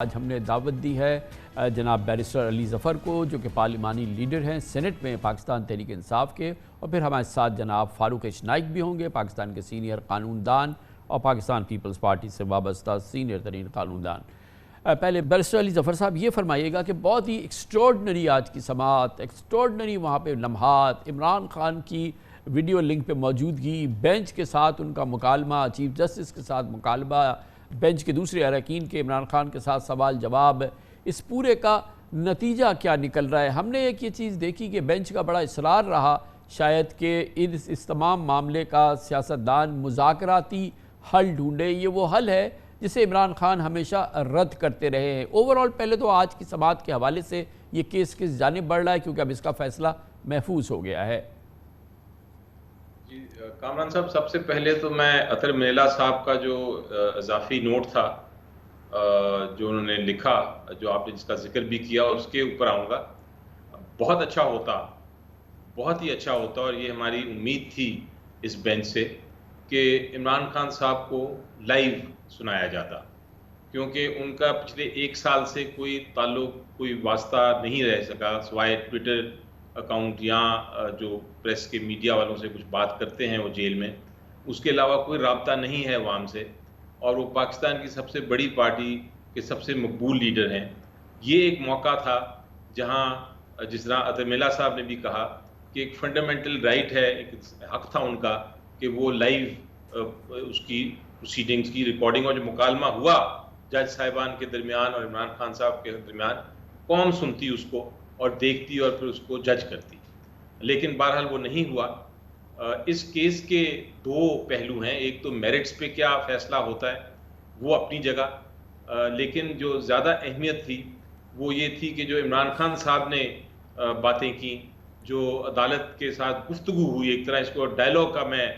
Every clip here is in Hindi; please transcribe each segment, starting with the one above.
आज हमने दावत दी है जनाब बैरिस्टर अली ज़फ़र को, जो कि पार्लिमानी लीडर हैं सेनेट में पाकिस्तान तहरीक इंसाफ के, और फिर हमारे साथ जनाब फ़ारूक नाइक भी होंगे, पाकिस्तान के सीनियर कानूनदान और पाकिस्तान पीपल्स पार्टी से वाबस्ता सीनियर तरीन कानूनदान। पहले बैरिस्टर अली ज़फ़र साहब ये फरमाइएगा कि बहुत ही एक्स्ट्रॉर्डनरी आज की समाअत, एक्स्ट्रॉर्डनरी वहाँ पर लम्हात, इमरान खान की वीडियो लिंक पर मौजूदगी, बेंच के साथ उनका मुकालमा, चीफ जस्टिस के साथ मुकालमा, बेंच के दूसरे अरकान के इमरान खान के साथ सवाल जवाब, इस पूरे का नतीजा क्या निकल रहा है। हमने एक ये चीज़ देखी कि बेंच का बड़ा इसरार रहा शायद कि इस तमाम मामले का सियासतदान मुज़ाकराती हल ढूंढे। ये वो हल है जिसे इमरान खान हमेशा रद्द करते रहे हैं। ओवरऑल पहले तो आज की समाअत के हवाले से ये केस किस जानिब बढ़ रहा है, क्योंकि अब इसका फैसला महफूज हो गया है। जी कामरान साहब, सबसे पहले तो मैं अतर मेला साहब का जो इजाफी नोट था जो उन्होंने लिखा, जो आपने जिसका जिक्र भी किया, उसके ऊपर आऊँगा। बहुत अच्छा होता, बहुत ही अच्छा होता, और ये हमारी उम्मीद थी इस बेंच से कि इमरान खान साहब को लाइव सुनाया जाता, क्योंकि उनका पिछले 1 साल से कोई ताल्लुक, कोई वास्ता नहीं रह सका, सिवाय ट्विटर अकाउंट या जो प्रेस के मीडिया वालों से कुछ बात करते हैं वो जेल में, उसके अलावा कोई राब्ता नहीं है अवाम से। और वो पाकिस्तान की सबसे बड़ी पार्टी के सबसे मकबूल लीडर हैं। ये एक मौका था जहां, जिस तरह अतरमेला साहब ने भी कहा कि एक फंडामेंटल राइट है, एक हक था उनका कि वो लाइव उसकी प्रोसीडिंग्स की रिकॉर्डिंग, और जो मुकालमा हुआ जज साहिबान के दरमियान और इमरान खान साहब के दरमियान, कौम सुनती उसको और देखती और फिर उसको जज करती। लेकिन बहरहाल वो नहीं हुआ। इस केस के 2 पहलू हैं। एक तो मेरिट्स पे क्या फैसला होता है वो अपनी जगह, लेकिन जो ज़्यादा अहमियत थी वो ये थी कि जो इमरान खान साहब ने बातें की, जो अदालत के साथ गुफ्तगू हुई, एक तरह इसको डायलॉग का मैं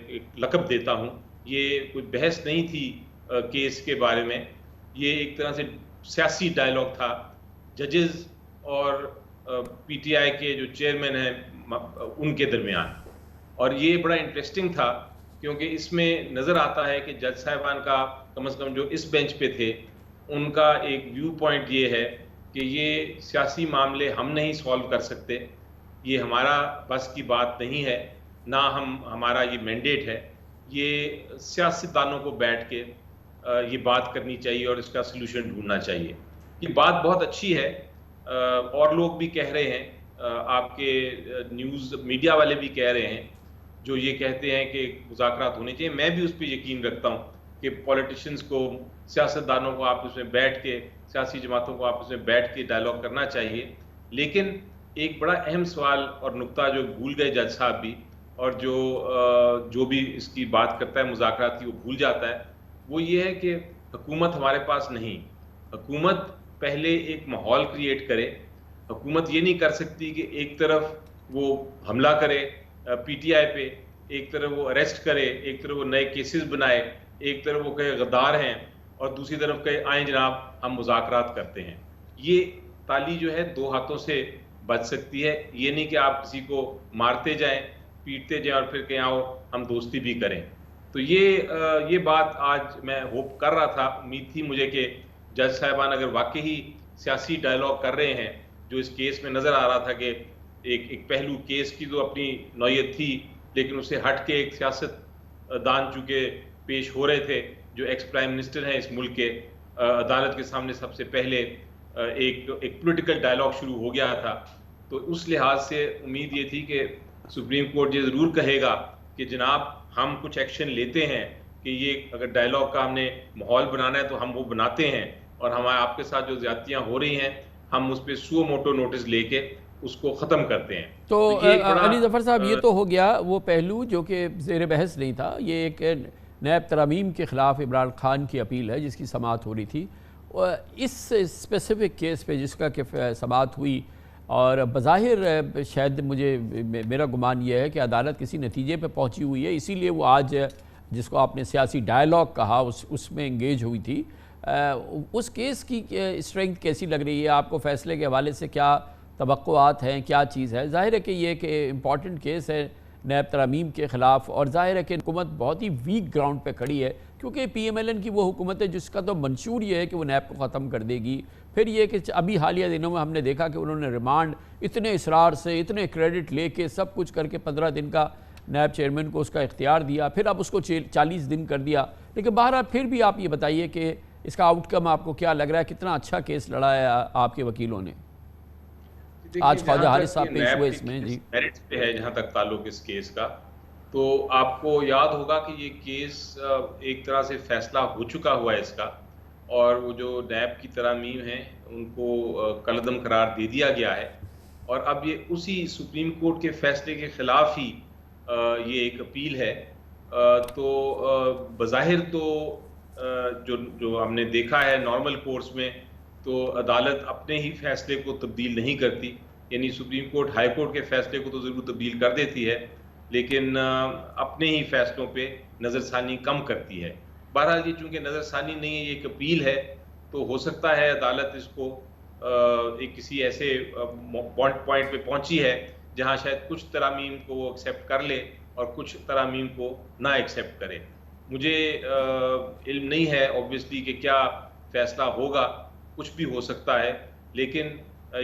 एक लक़ब देता हूँ। ये कोई बहस नहीं थी केस के बारे में, ये एक तरह से सियासी डायलॉग था जजेस और पीटीआई के जो चेयरमैन हैं उनके दरमियान। और ये बड़ा इंटरेस्टिंग था, क्योंकि इसमें नज़र आता है कि जज साहिबान का, कम से कम जो इस बेंच पे थे, उनका एक व्यू पॉइंट ये है कि ये सियासी मामले हम नहीं सॉल्व कर सकते, ये हमारा बस की बात नहीं है, ना हमारा ये मैंडेट है। ये सियासतदानों को बैठ के ये बात करनी चाहिए और इसका सलूशन ढूंढना चाहिए। ये बात बहुत अच्छी है, और लोग भी कह रहे हैं, आपके न्यूज़ मीडिया वाले भी कह रहे हैं, जो ये कहते हैं कि मुज़ाकरात होने चाहिए। मैं भी उस पर यकीन रखता हूँ कि पॉलिटिशियंस को, सियासतदानों को आपस में बैठ के, सियासी जमातों को आपस में बैठ के डायलॉग करना चाहिए। लेकिन एक बड़ा अहम सवाल और नुक्ता जो भूल गए जज साहब भी, और जो भी इसकी बात करता है मुज़ाकरात की, वो भूल जाता है, वो ये है कि हुकूमत हमारे पास नहीं। हुकूमत पहले एक माहौल क्रिएट करे। हुकूमत ये नहीं कर सकती कि एक तरफ वो हमला करे पीटीआई पे, एक तरफ वो अरेस्ट करे, एक तरफ वो नए केसेस बनाए, एक तरफ वो कहे गद्दार हैं और दूसरी तरफ कहे आए जनाब हम मुज़ाकरात करते हैं। ये ताली जो है 2 हाथों से बच सकती है। ये नहीं कि आप किसी को मारते जाएं, पीटते जाएं और फिर कहें आओ हम दोस्ती भी करें। तो ये बात आज मैं होप कर रहा था, उम्मीद थी मुझे कि जज साहिबान अगर वाकई ही सियासी डायलॉग कर रहे हैं, जो इस केस में नज़र आ रहा था कि एक पहलू केस की तो अपनी नौयत थी, लेकिन उससे हट के एक सियासतदान चूँकि पेश हो रहे थे, जो एक्स प्राइम मिनिस्टर हैं इस मुल्क के, अदालत के सामने सबसे पहले एक पॉलिटिकल डायलॉग शुरू हो गया था। तो उस लिहाज से उम्मीद ये थी कि सुप्रीम कोर्ट ये ज़रूर कहेगा कि जनाब हम कुछ एक्शन लेते हैं, कि ये अगर डायलॉग का हमने माहौल बनाना है तो हम वो बनाते हैं, और हमारे आपके साथ जो ज़्यादतियाँ हो रही हैं हम उस पर सुओ मोटो नोटिस लेके उसको ख़त्म करते हैं। तो अली ज़फ़र साहब, ये तो हो गया वो पहलू जो कि ज़ेर बहस नहीं था। ये एक नैब तरमीम के ख़िलाफ़ इमरान खान की अपील है जिसकी समाअत हो रही थी। इस स्पेसिफ़िक केस पे जिसका कि समाअत हुई, और बज़ाहिर शायद मेरा गुमान यह है कि अदालत किसी नतीजे पर पहुँची हुई है, इसीलिए वो आज जिसको आपने सियासी डायलॉग कहा उसमें इंगेज हुई थी। उस केस की स्ट्रेंथ कैसी लग रही है आपको? फ़ैसले के हवाले से क्या तवक्कुआत हैं, क्या चीज़ है? ज़ाहिर है कि ये एक इम्पॉर्टेंट केस है नैब तरमीम के ख़िलाफ़, और ज़ाहिर है कि हुकूमत बहुत ही वीक ग्राउंड पे खड़ी है, क्योंकि PMLN की वो हुकूमत है जिसका तो मंशूर ये है कि वो नैब को ख़त्म कर देगी। फिर ये कि अभी हालिया दिनों में हमने देखा कि उन्होंने रिमांड इतने इसरार से, इतने क्रेडिट लेके सब कुछ करके 15 दिन का नैब चेयरमैन को उसका इख्तियार दिया, फिर अब उसको 40 दिन कर दिया। लेकिन बहरहाल फिर भी आप ये बताइए कि इसका आउटकम आपको क्या लग रहा है, कितना अच्छा केस लड़ा है आपके वकीलों ने? आज ख्वाजा हारिस साहब पेश हुए इसमें। जी, मेरिट्स पे है जहां तक ताल्लुक इस केस का, तो आपको याद होगा कि ये केस एक तरह से फैसला हो चुका हुआ है इसका, और वो जो नैब की तरामीम हैं उनको कलअदम करार दे दिया गया है, और अब ये उसी सुप्रीम कोर्ट के फैसले के खिलाफ ही ये एक अपील है। तो बज़ाहिर तो जो जो हमने देखा है नॉर्मल कोर्ट्स में, तो अदालत अपने ही फैसले को तब्दील नहीं करती, यानी सुप्रीम कोर्ट हाई कोर्ट के फैसले को तो ज़रूर तब्दील कर देती है, लेकिन अपने ही फैसलों पे नज़रसानी कम करती है। बहरहाल ये चूँकि नज़रसानी नहीं है, ये एक अपील है, तो हो सकता है अदालत इसको एक किसी ऐसे पॉइंट पे पहुंची है जहां शायद कुछ तरामीम को वो एक्सेप्ट कर ले और कुछ तरामीम को ना एक्सेप्ट करे। मुझे इल्म नहीं है ऑब्वियसली कि क्या फैसला होगा, कुछ भी हो सकता है, लेकिन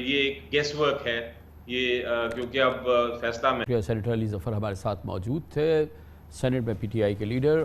ये एक गेस वर्क है ये, क्योंकि अब फैसला में सेनेटर अली ज़फ़र हमारे साथ मौजूद थे, सेनेट में PTI के लीडर।